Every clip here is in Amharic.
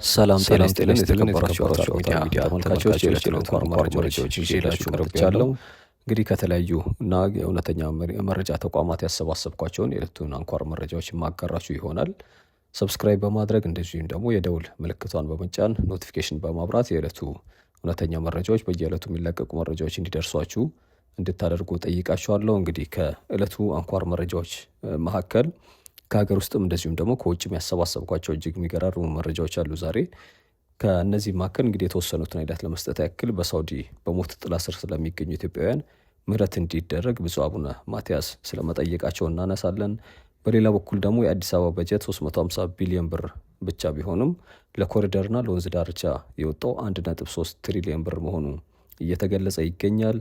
ሰላም ጤና ይስጥልን የተከበራችሁ ሚዲያ ተመልካቾች የዕለቱን አንኳር መረጃዎች ይዤላችሁ ቀርቤያለሁ። እንግዲህ ከተለያዩ እና የእውነተኛ መረጃ ተቋማት ያሰባሰብኳቸውን የዕለቱን አንኳር መረጃዎች የማጋራችሁ ይሆናል። ሰብስክራይብ በማድረግ እንደዚሁም ደግሞ የደውል ምልክቷን በመጫን ኖቲፊኬሽን በማብራት የዕለቱ እውነተኛ መረጃዎች በየዕለቱ የሚለቀቁ መረጃዎች እንዲደርሷችሁ እንድታደርጉ ጠይቃችኋለሁ። እንግዲህ ከዕለቱ አንኳር መረጃዎች መካከል ከሀገር ውስጥም እንደዚሁም ደግሞ ከውጭም ያሰባሰብኳቸው እጅግ የሚገራርሙ መረጃዎች አሉ። ዛሬ ከእነዚህ መካከል እንግዲህ የተወሰኑትን አይነት ለመስጠት ያክል በሳውዲ በሞት ጥላ ስር ስለሚገኙ ኢትዮጵያውያን ምህረት እንዲደረግ ብፁዕ አቡነ ማትያስ ስለመጠየቃቸው እናነሳለን። በሌላ በኩል ደግሞ የአዲስ አበባ በጀት 350 ቢሊዮን ብር ብቻ ቢሆንም ለኮሪደርና ለወንዝ ዳርቻ የወጣው 1.3 ትሪሊዮን ብር መሆኑ እየተገለጸ ይገኛል።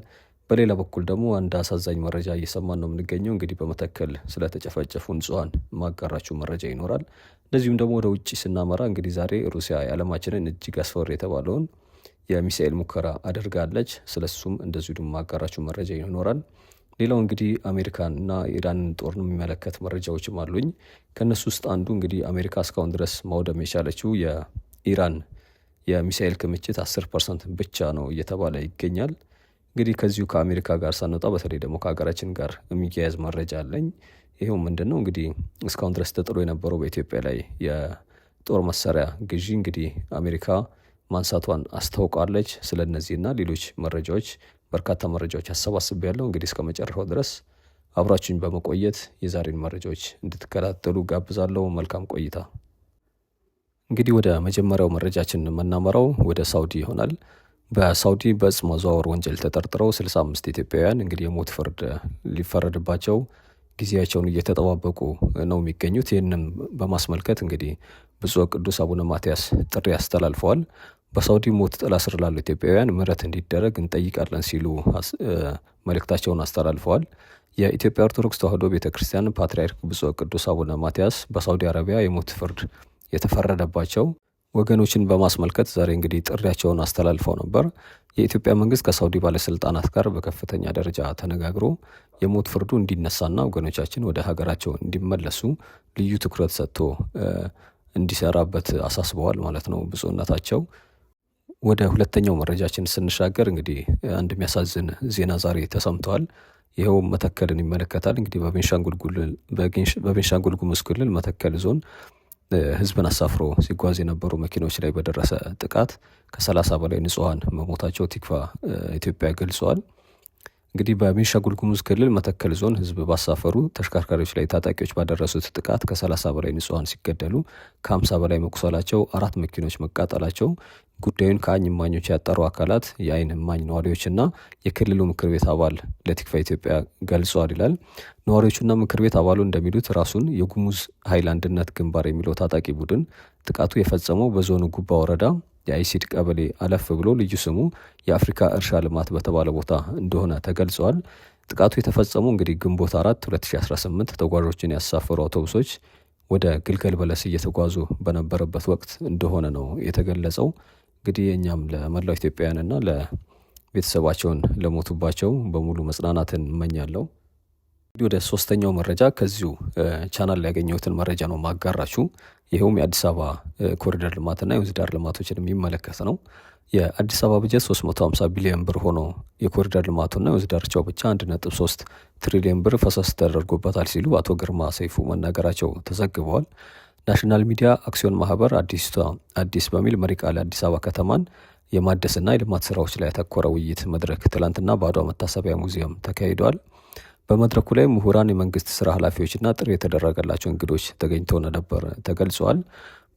በሌላ በኩል ደግሞ አንድ አሳዛኝ መረጃ እየሰማን ነው የምንገኘው። እንግዲህ በመተከል ስለተጨፈጨፉ ንጹሃን ማጋራችሁ መረጃ ይኖራል። እንደዚሁም ደግሞ ወደ ውጭ ስናመራ እንግዲህ ዛሬ ሩሲያ የዓለማችንን እጅግ አስፈሪ የተባለውን የሚሳኤል ሙከራ አድርጋለች። ስለሱም እንደዚሁ ደግሞ ማጋራችሁ መረጃ ይኖራል። ሌላው እንግዲህ አሜሪካን እና ኢራንን ጦርን የሚመለከት መረጃዎችም አሉኝ። ከእነሱ ውስጥ አንዱ እንግዲህ አሜሪካ እስካሁን ድረስ ማውደም የቻለችው የኢራን የሚሳኤል ክምችት 10% ብቻ ነው እየተባለ ይገኛል። እንግዲህ ከዚሁ ከአሜሪካ ጋር ሳንወጣ በተለይ ደግሞ ከሀገራችን ጋር የሚያያዝ መረጃ አለኝ። ይሄው ምንድን ነው እንግዲህ እስካሁን ድረስ ተጥሎ የነበረው በኢትዮጵያ ላይ የጦር መሳሪያ ግዢ እንግዲህ አሜሪካ ማንሳቷን አስታውቃለች። ስለ እነዚህና ሌሎች መረጃዎች በርካታ መረጃዎች አሰባስቤያለሁ። እንግዲህ እስከ መጨረሻው ድረስ አብራችሁኝ በመቆየት የዛሬን መረጃዎች እንድትከታተሉ ጋብዛለሁ። መልካም ቆይታ። እንግዲህ ወደ መጀመሪያው መረጃችን የምናመራው ወደ ሳውዲ ይሆናል። በሳውዲ በእጽ መዘዋወር ወንጀል ተጠርጥረው 65 ኢትዮጵያውያን እንግዲህ የሞት ፍርድ ሊፈረድባቸው ጊዜያቸውን እየተጠባበቁ ነው የሚገኙት። ይህንም በማስመልከት እንግዲህ ብፁዕ ቅዱስ አቡነ ማትያስ ጥሪ አስተላልፈዋል። በሳውዲ ሞት ጥላ ስር ላሉ ኢትዮጵያውያን ምህረት እንዲደረግ እንጠይቃለን ሲሉ መልእክታቸውን አስተላልፈዋል። የኢትዮጵያ ኦርቶዶክስ ተዋሕዶ ቤተክርስቲያን ፓትርያርክ ብፁዕ ቅዱስ አቡነ ማትያስ በሳውዲ አረቢያ የሞት ፍርድ የተፈረደባቸው ወገኖችን በማስመልከት ዛሬ እንግዲህ ጥሪያቸውን አስተላልፈው ነበር። የኢትዮጵያ መንግስት ከሳውዲ ባለስልጣናት ጋር በከፍተኛ ደረጃ ተነጋግሮ የሞት ፍርዱ እንዲነሳና ወገኖቻችን ወደ ሀገራቸው እንዲመለሱ ልዩ ትኩረት ሰጥቶ እንዲሰራበት አሳስበዋል ማለት ነው ብፁዕነታቸው። ወደ ሁለተኛው መረጃችን ስንሻገር እንግዲህ አንድ የሚያሳዝን ዜና ዛሬ ተሰምተዋል። ይኸውም መተከልን ይመለከታል። እንግዲህ በቤንሻንጉል ጉሙዝ ክልል መተከል ዞን ህዝብን አሳፍሮ ሲጓዝ የነበሩ መኪኖች ላይ በደረሰ ጥቃት ከ30 በላይ ንጹሃን መሞታቸው ቲክቫ ኢትዮጵያ ገልጸዋል። እንግዲህ በቤንሻንጉል ጉሙዝ ክልል መተከል ዞን ህዝብ ባሳፈሩ ተሽከርካሪዎች ላይ ታጣቂዎች ባደረሱት ጥቃት ከ30 በላይ ንጹሃን ሲገደሉ ከ50 በላይ መቁሰላቸው፣ 4 መኪኖች መቃጠላቸው ጉዳዩን ከዓይን እማኞች ያጠሩ አካላት የዓይን እማኝ ነዋሪዎችና የክልሉ ምክር ቤት አባል ለቲክቫ ኢትዮጵያ ገልጸዋል ይላል። ነዋሪዎቹና ምክር ቤት አባሉ እንደሚሉት ራሱን የጉሙዝ ኃይል አንድነት ግንባር የሚለው ታጣቂ ቡድን ጥቃቱ የፈጸመው በዞኑ ጉባ ወረዳ የአይሲድ ቀበሌ አለፍ ብሎ ልዩ ስሙ የአፍሪካ እርሻ ልማት በተባለ ቦታ እንደሆነ ተገልጸዋል። ጥቃቱ የተፈጸመው እንግዲህ ግንቦት 4 2018 ተጓዦችን ያሳፈሩ አውቶቡሶች ወደ ግልገል በለስ እየተጓዙ በነበረበት ወቅት እንደሆነ ነው የተገለጸው። እንግዲህ እኛም ለመላው ኢትዮጵያውያንና ለቤተሰባቸውን ለሞቱባቸው በሙሉ መጽናናትን እመኛለሁ። ወደ ሶስተኛው መረጃ ከዚሁ ቻናል ላይ ያገኘሁትን መረጃ ነው ማጋራችሁ። ይኸውም የአዲስ አበባ ኮሪደር ልማትና የወንዝ ዳር ልማቶችን የሚመለከት ነው። የአዲስ አበባ በጀት 350 ቢሊዮን ብር ሆኖ የኮሪደር ልማቱና የወንዝ ዳርቻው ብቻ 1.3 ትሪሊዮን ብር ፈሰስ ተደርጎበታል ሲሉ አቶ ግርማ ሰይፉ መናገራቸው ተዘግበዋል። ናሽናል ሚዲያ አክሲዮን ማህበር አዲስ በሚል መሪ ቃል አዲስ አበባ ከተማን የማደስና የልማት ስራዎች ላይ ያተኮረ ውይይት መድረክ ትላንትና በአድዋ መታሰቢያ ሙዚየም ተካሂዷል። በመድረኩ ላይ ምሁራን፣ የመንግስት ስራ ኃላፊዎችና ጥሪ የተደረገላቸው እንግዶች ተገኝተው ነበር ተገልጿል።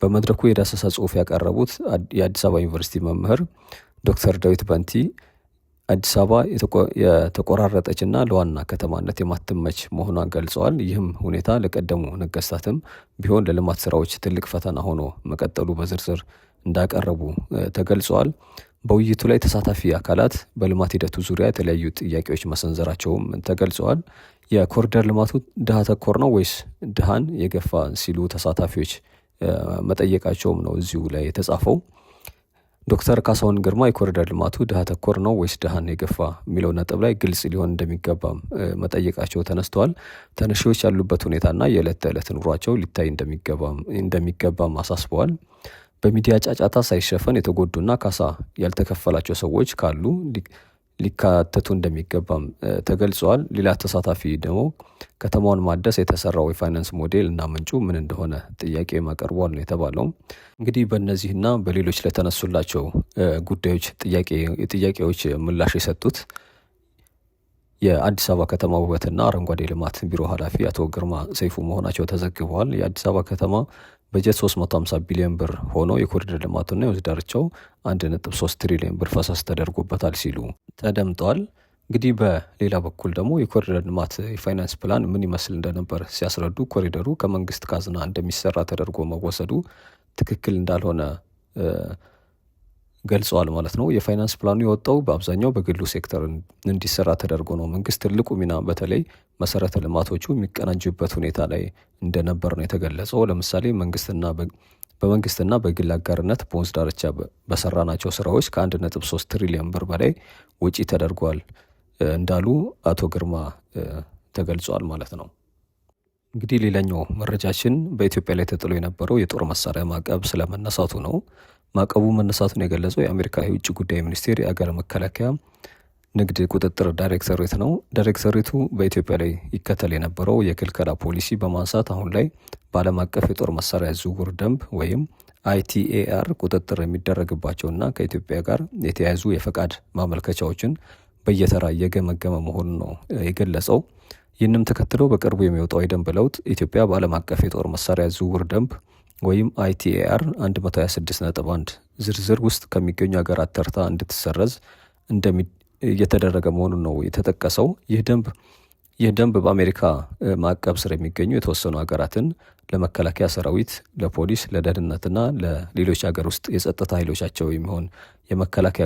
በመድረኩ የዳሰሳ ጽሁፍ ያቀረቡት የአዲስ አበባ ዩኒቨርሲቲ መምህር ዶክተር ዳዊት በንቲ አዲስ አበባ የተቆራረጠችና ለዋና ከተማነት የማትመች መሆኗን ገልጸዋል። ይህም ሁኔታ ለቀደሙ ነገስታትም ቢሆን ለልማት ስራዎች ትልቅ ፈተና ሆኖ መቀጠሉ በዝርዝር እንዳቀረቡ ተገልጸዋል። በውይይቱ ላይ ተሳታፊ አካላት በልማት ሂደቱ ዙሪያ የተለያዩ ጥያቄዎች መሰንዘራቸውም ተገልጸዋል። የኮሪደር ልማቱ ድሃ ተኮር ነው ወይስ ድሃን የገፋ ሲሉ ተሳታፊዎች መጠየቃቸውም ነው እዚሁ ላይ የተጻፈው። ዶክተር ካሳሁን ግርማ የኮሪደር ልማቱ ድሃ ተኮር ነው ወይስ ድሃን የገፋ የሚለው ነጥብ ላይ ግልጽ ሊሆን እንደሚገባም መጠየቃቸው ተነስተዋል። ተነሺዎች ያሉበት ሁኔታና የዕለት ተዕለት ኑሯቸው ሊታይ እንደሚገባም አሳስበዋል። በሚዲያ ጫጫታ ሳይሸፈን የተጎዱና ካሳ ያልተከፈላቸው ሰዎች ካሉ ሊካተቱ እንደሚገባም ተገልጿል። ሌላ ተሳታፊ ደግሞ ከተማውን ማደስ የተሰራው የፋይናንስ ሞዴል እና ምንጩ ምን እንደሆነ ጥያቄ ማቀርቧል ነው የተባለው። እንግዲህ በእነዚህና በሌሎች ለተነሱላቸው ጉዳዮች ጥያቄዎች ምላሽ የሰጡት የአዲስ አበባ ከተማ ውበትና አረንጓዴ ልማት ቢሮ ኃላፊ አቶ ግርማ ሰይፉ መሆናቸው ተዘግበዋል። የአዲስ አበባ ከተማ በጀት 350 ቢሊዮን ብር ሆኖ የኮሪደር ልማቱና የወንዝ ዳርቻው 1.3 ትሪሊዮን ብር ፈሰስ ተደርጎበታል ሲሉ ተደምጠዋል። እንግዲህ በሌላ በኩል ደግሞ የኮሪደር ልማት የፋይናንስ ፕላን ምን ይመስል እንደነበር ሲያስረዱ ኮሪደሩ ከመንግስት ካዝና እንደሚሰራ ተደርጎ መወሰዱ ትክክል እንዳልሆነ ገልጸዋል ማለት ነው። የፋይናንስ ፕላኑ የወጣው በአብዛኛው በግሉ ሴክተር እንዲሰራ ተደርጎ ነው። መንግስት ትልቁ ሚና በተለይ መሰረተ ልማቶቹ የሚቀናጁበት ሁኔታ ላይ እንደነበር ነው የተገለጸው። ለምሳሌ በመንግስትና በግል አጋርነት በወንዝ ዳርቻ በሰራናቸው ስራዎች ከ1.3 ትሪሊዮን ብር በላይ ወጪ ተደርጓል እንዳሉ አቶ ግርማ ተገልጿል ማለት ነው። እንግዲህ ሌላኛው መረጃችን በኢትዮጵያ ላይ ተጥሎ የነበረው የጦር መሳሪያ ማዕቀብ ስለመነሳቱ ነው። ማዕቀቡ መነሳቱን የገለጸው የአሜሪካ የውጭ ጉዳይ ሚኒስቴር የአገር መከላከያ ንግድ ቁጥጥር ዳይሬክቶሬት ነው። ዳይሬክቶሬቱ በኢትዮጵያ ላይ ይከተል የነበረው የክልከላ ፖሊሲ በማንሳት አሁን ላይ በዓለም አቀፍ የጦር መሳሪያ ዝውውር ደንብ ወይም ITAR ቁጥጥር የሚደረግባቸውና ከኢትዮጵያ ጋር የተያያዙ የፈቃድ ማመልከቻዎችን በየተራ እየገመገመ መሆኑን ነው የገለጸው። ይህንም ተከትሎ በቅርቡ የሚወጣው የደንብ ለውጥ ኢትዮጵያ በዓለም አቀፍ የጦር መሳሪያ ዝውውር ደንብ ወይም ITAR 126.1 ዝርዝር ውስጥ ከሚገኙ ሀገራት ተርታ እንድትሰረዝ እየተደረገ መሆኑን ነው የተጠቀሰው። ይህ ደንብ በአሜሪካ ማዕቀብ ስር የሚገኙ የተወሰኑ ሀገራትን ለመከላከያ ሰራዊት፣ ለፖሊስ፣ ለደህንነትና ለሌሎች ሀገር ውስጥ የጸጥታ ኃይሎቻቸው የሚሆን የመከላከያ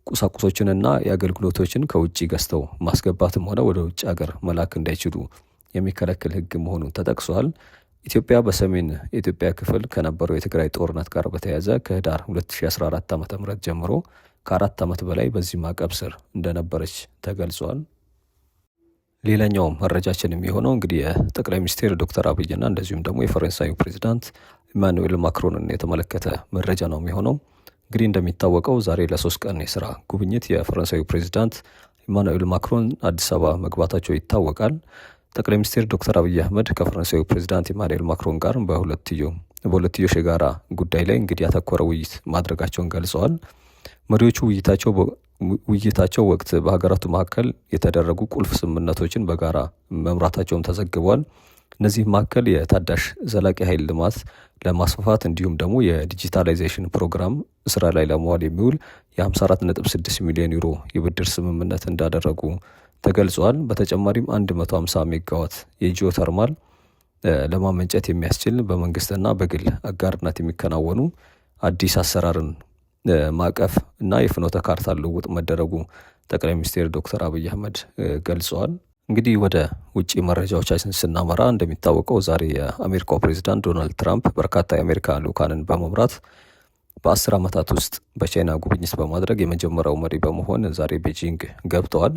ቁሳቁሶችንና የአገልግሎቶችን ከውጭ ገዝተው ማስገባትም ሆነ ወደ ውጭ ሀገር መላክ እንዳይችሉ የሚከለክል ሕግ መሆኑን ተጠቅሷል። ኢትዮጵያ በሰሜን የኢትዮጵያ ክፍል ከነበረው የትግራይ ጦርነት ጋር በተያያዘ ከህዳር 2014 ዓ.ም ጀምሮ ከ4 ዓመት በላይ በዚህ ማዕቀብ ስር እንደነበረች ተገልጿል። ሌላኛው መረጃችን የሚሆነው እንግዲህ የጠቅላይ ሚኒስትር ዶክተር አብይና እንደዚሁም ደግሞ የፈረንሳዩ ፕሬዚዳንት ኢማኑኤል ማክሮንን የተመለከተ መረጃ ነው የሚሆነው። እንግዲህ እንደሚታወቀው ዛሬ ለ3 ቀን የስራ ጉብኝት የፈረንሳዩ ፕሬዚዳንት ኢማኑኤል ማክሮን አዲስ አበባ መግባታቸው ይታወቃል። ጠቅላይ ሚኒስትር ዶክተር አብይ አህመድ ከፈረንሳዩ ፕሬዚዳንት ኢማኑኤል ማክሮን ጋር በሁለትዮሽ የጋራ ጉዳይ ላይ እንግዲህ ያተኮረ ውይይት ማድረጋቸውን ገልጸዋል። መሪዎቹ ውይይታቸው ወቅት በሀገራቱ መካከል የተደረጉ ቁልፍ ስምምነቶችን በጋራ መምራታቸውን ተዘግቧል። እነዚህ መካከል የታዳሽ ዘላቂ ኃይል ልማት ለማስፋፋት እንዲሁም ደግሞ የዲጂታላይዜሽን ፕሮግራም ስራ ላይ ለመዋል የሚውል የ54.6 ሚሊዮን ዩሮ የብድር ስምምነት እንዳደረጉ ተገልጿል። በተጨማሪም 150 ሜጋዋት የጂኦተርማል ለማመንጨት የሚያስችል በመንግስትና በግል አጋርነት የሚከናወኑ አዲስ አሰራርን ማዕቀፍ እና የፍኖተ ካርታ ልውውጥ መደረጉ ጠቅላይ ሚኒስትር ዶክተር አብይ አህመድ ገልጸዋል። እንግዲህ ወደ ውጭ መረጃዎቻችን ስናመራ እንደሚታወቀው ዛሬ የአሜሪካው ፕሬዚዳንት ዶናልድ ትራምፕ በርካታ የአሜሪካ ልዑካንን በመምራት በ10 ዓመታት ውስጥ በቻይና ጉብኝት በማድረግ የመጀመሪያው መሪ በመሆን ዛሬ ቤጂንግ ገብተዋል።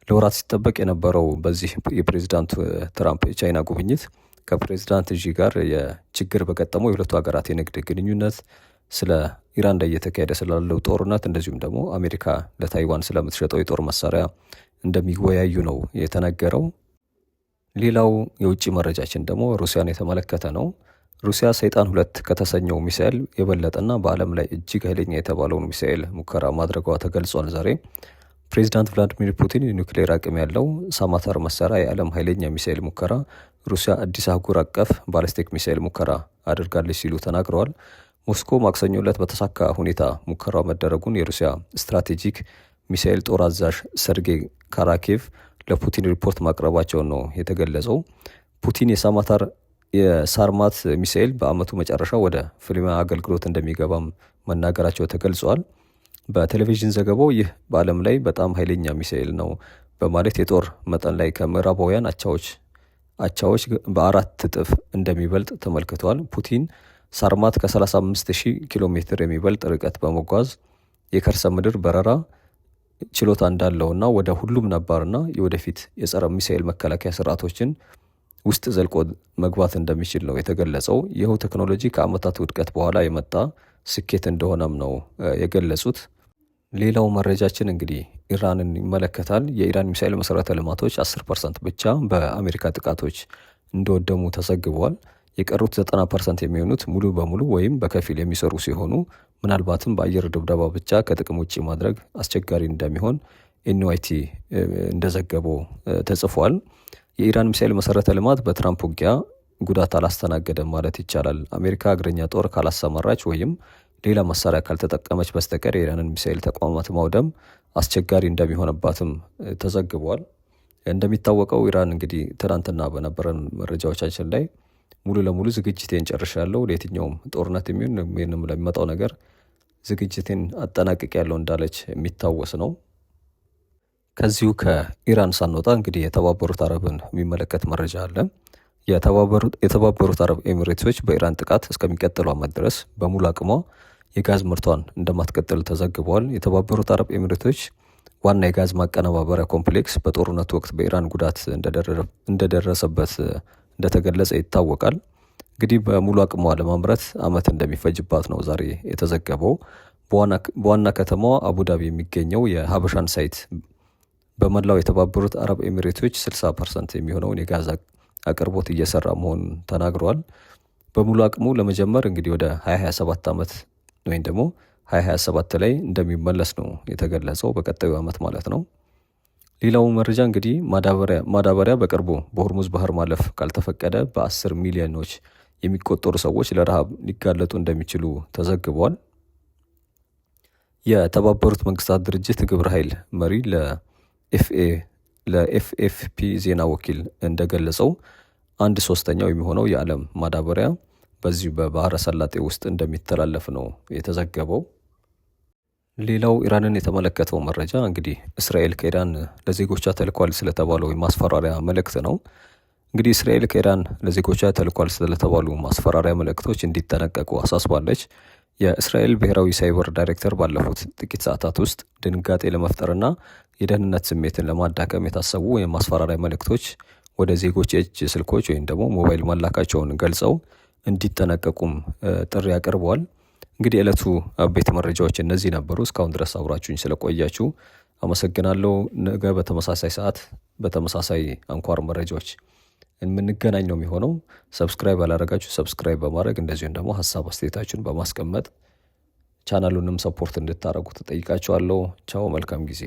ለወራት ሲጠበቅ የነበረው በዚህ የፕሬዚዳንት ትራምፕ የቻይና ጉብኝት ከፕሬዚዳንት ዢ ጋር የችግር በገጠመው የሁለቱ ሀገራት የንግድ ግንኙነት፣ ስለ ኢራን ላይ እየተካሄደ ስላለው ጦርነት እንደዚሁም ደግሞ አሜሪካ ለታይዋን ስለምትሸጠው የጦር መሳሪያ እንደሚወያዩ ነው የተነገረው። ሌላው የውጭ መረጃችን ደግሞ ሩሲያን የተመለከተ ነው። ሩሲያ ሰይጣን 2 ከተሰኘው ሚሳኤል የበለጠና በዓለም ላይ እጅግ ኃይለኛ የተባለውን ሚሳኤል ሙከራ ማድረጓ ተገልጿል። ዛሬ ፕሬዚዳንት ቭላዲሚር ፑቲን የኒውክሌር አቅም ያለው ሳማታር መሳሪያ የዓለም ኃይለኛ ሚሳኤል ሙከራ ሩሲያ አዲስ አህጉር አቀፍ ባሊስቲክ ሚሳኤል ሙከራ አድርጋለች ሲሉ ተናግረዋል። ሞስኮ ማክሰኞ ዕለት በተሳካ ሁኔታ ሙከራው መደረጉን የሩሲያ ስትራቴጂክ ሚሳኤል ጦር አዛዥ ሰርጌይ ካራኬቭ ለፑቲን ሪፖርት ማቅረባቸውን ነው የተገለጸው። ፑቲን የሳርማት ሚሳኤል በዓመቱ መጨረሻ ወደ ፍልሚያ አገልግሎት እንደሚገባም መናገራቸው ተገልጿል። በቴሌቪዥን ዘገባው ይህ በዓለም ላይ በጣም ኃይለኛ ሚሳኤል ነው በማለት የጦር መጠን ላይ ከምዕራባውያን አቻዎች በ4 እጥፍ እንደሚበልጥ ተመልክቷል። ፑቲን ሳርማት ከ35,000 ኪሎ ሜትር የሚበልጥ ርቀት በመጓዝ የከርሰ ምድር በረራ ችሎታ እንዳለውና ወደ ሁሉም ነባርና የወደፊት የጸረ ሚሳኤል መከላከያ ስርዓቶችን ውስጥ ዘልቆ መግባት እንደሚችል ነው የተገለጸው። ይኸው ቴክኖሎጂ ከዓመታት ውድቀት በኋላ የመጣ ስኬት እንደሆነም ነው የገለጹት። ሌላው መረጃችን እንግዲህ ኢራንን ይመለከታል። የኢራን ሚሳኤል መሰረተ ልማቶች 10% ብቻ በአሜሪካ ጥቃቶች እንደወደሙ ተዘግቧል። የቀሩት 90% የሚሆኑት ሙሉ በሙሉ ወይም በከፊል የሚሰሩ ሲሆኑ ምናልባትም በአየር ድብደባ ብቻ ከጥቅም ውጭ ማድረግ አስቸጋሪ እንደሚሆን ኤንዋይቲ እንደዘገበው ተጽፏል። የኢራን ሚሳኤል መሰረተ ልማት በትራምፕ ውጊያ ጉዳት አላስተናገደም ማለት ይቻላል። አሜሪካ እግረኛ ጦር ካላሰማራች ወይም ሌላ መሳሪያ ካልተጠቀመች በስተቀር የኢራንን ሚሳኤል ተቋማት ማውደም አስቸጋሪ እንደሚሆንባትም ተዘግቧል። እንደሚታወቀው ኢራን እንግዲህ ትናንትና በነበረን መረጃዎቻችን ላይ ሙሉ ለሙሉ ዝግጅቴን ጨርሻለሁ፣ ለየትኛውም ጦርነት የሚሆን ለሚመጣው ነገር ዝግጅቴን አጠናቅቄያለሁ እንዳለች የሚታወስ ነው። ከዚሁ ከኢራን ሳንወጣ እንግዲህ የተባበሩት አረብን የሚመለከት መረጃ አለ። የተባበሩት አረብ ኤሚሬቶች በኢራን ጥቃት እስከሚቀጥለው ዓመት ድረስ በሙሉ አቅሟ የጋዝ ምርቷን እንደማትቀጥል ተዘግቧል። የተባበሩት አረብ ኤሚሬቶች ዋና የጋዝ ማቀነባበሪያ ኮምፕሌክስ በጦርነቱ ወቅት በኢራን ጉዳት እንደደረሰበት እንደተገለጸ ይታወቃል። እንግዲህ በሙሉ አቅሟ ለማምረት ዓመት እንደሚፈጅባት ነው ዛሬ የተዘገበው። በዋና ከተማዋ አቡዳቢ የሚገኘው የሀበሻን ሳይት በመላው የተባበሩት አረብ ኤሚሬቶች 60% የሚሆነውን የጋዝ አቅርቦት እየሰራ መሆኑን ተናግረዋል። በሙሉ አቅሙ ለመጀመር እንግዲህ ወደ 2027 ዓመት ወይም ደግሞ 2027 ላይ እንደሚመለስ ነው የተገለጸው፣ በቀጣዩ ዓመት ማለት ነው። ሌላው መረጃ እንግዲህ ማዳበሪያ በቅርቡ በሆርሙዝ ባህር ማለፍ ካልተፈቀደ በ10 ሚሊዮኖች የሚቆጠሩ ሰዎች ለረሃብ ሊጋለጡ እንደሚችሉ ተዘግቧል። የተባበሩት መንግስታት ድርጅት ግብረ ኃይል መሪ ለኤፍኤፍፒ ዜና ወኪል እንደገለጸው 1/3 የሚሆነው የዓለም ማዳበሪያ በዚሁ በባህረ ሰላጤ ውስጥ እንደሚተላለፍ ነው የተዘገበው። ሌላው ኢራንን የተመለከተው መረጃ እንግዲህ እስራኤል ከኢራን ለዜጎቿ ተልኳል ስለተባለው የማስፈራሪያ መልእክት ነው። እንግዲህ እስራኤል ከኢራን ለዜጎቿ ተልኳል ስለተባሉ ማስፈራሪያ መልእክቶች እንዲጠነቀቁ አሳስባለች። የእስራኤል ብሔራዊ ሳይበር ዳይሬክተር ባለፉት ጥቂት ሰዓታት ውስጥ ድንጋጤ ለመፍጠርና የደህንነት ስሜትን ለማዳከም የታሰቡ የማስፈራሪያ መልእክቶች ወደ ዜጎች የእጅ ስልኮች ወይም ደግሞ ሞባይል መላካቸውን ገልጸው እንዲጠነቀቁም ጥሪ አቅርበዋል። እንግዲህ የዕለቱ አበይት መረጃዎች እነዚህ ነበሩ። እስካሁን ድረስ አብራችሁኝ ስለቆያችሁ አመሰግናለሁ። ነገ በተመሳሳይ ሰዓት በተመሳሳይ አንኳር መረጃዎች የምንገናኝ ነው የሚሆነው። ሰብስክራይብ ያላደረጋችሁ ሰብስክራይብ በማድረግ እንደዚሁም ደግሞ ሀሳብ አስተያየታችሁን በማስቀመጥ ቻናሉንም ሰፖርት እንድታደርጉ ተጠይቃችኋለሁ። ቻው፣ መልካም ጊዜ።